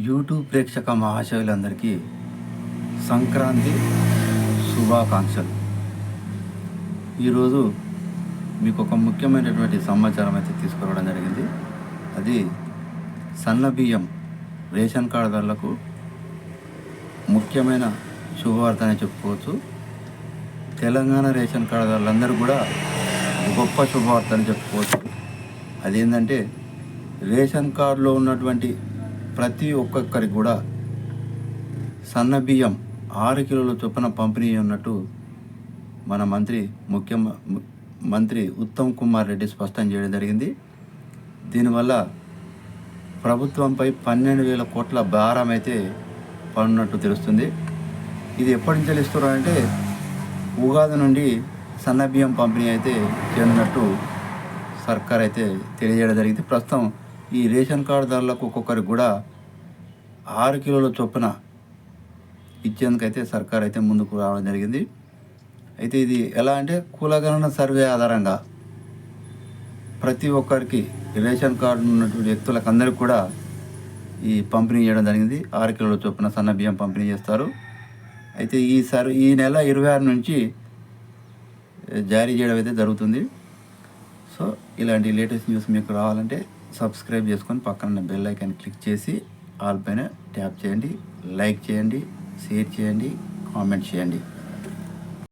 YouTube ప్రేక్షక మహాశయులందరికీ సంక్రాంతి శుభాకాంక్షలు. ఈరోజు మీకు ఒక ముఖ్యమైనటువంటి సమాచారం అయితే తీసుకురావడం జరిగింది. అది సన్న బియ్యం రేషన్ కార్డుదారులకు ముఖ్యమైన శుభవార్త అని చెప్పుకోవచ్చు. తెలంగాణ రేషన్ కార్డుదారులందరూ కూడా గొప్ప శుభవార్త అని చెప్పుకోవచ్చు. అదేంటంటే రేషన్ కార్డులో ఉన్నటువంటి ప్రతి ఒక్కొక్కరికి కూడా సన్న బియ్యం 6 కిలోల చొప్పున పంపిణీ ఉన్నట్టు మన మంత్రి ఉత్తమ్ కుమార్ రెడ్డి స్పష్టం చేయడం జరిగింది. దీనివల్ల ప్రభుత్వంపై 12,000 కోట్ల భారం అయితే పడినట్టు తెలుస్తుంది. ఇది ఎప్పటి నుంచి తెలుస్తున్నారంటే ఉగాది నుండి సన్న బియ్యం పంపిణీ అయితే చేయనున్నట్టు సర్కార్ అయితే తెలియజేయడం జరిగింది. ప్రస్తుతం ఈ రేషన్ కార్డుదారులకు ఒక్కొక్కరికి కూడా 6 కిలోల చొప్పున ఇచ్చేందుకైతే సర్కార్ అయితే ముందుకు రావడం జరిగింది. అయితే ఇది ఎలా అంటే కులగణన సర్వే ఆధారంగా ప్రతి ఒక్కరికి రేషన్ కార్డు ఉన్నటువంటి వ్యక్తులకు అందరికీ కూడా ఈ పంపిణీ చేయడం జరిగింది. 6 కిలోల చొప్పున సన్న బియ్యం పంపిణీ చేస్తారు. అయితే ఈ నెల 26 నుంచి జారీ చేయడం అయితే జరుగుతుంది. సో ఇలాంటి లేటెస్ట్ న్యూస్ మీకు రావాలంటే సబ్స్క్రైబ్ చేసుకొని పక్కన బెల్ ఐకాన్ క్లిక్ చేసి ఆల్ పైన ట్యాప్ చేయండి, లైక్ చేయండి, షేర్ చేయండి, కామెంట్ చేయండి.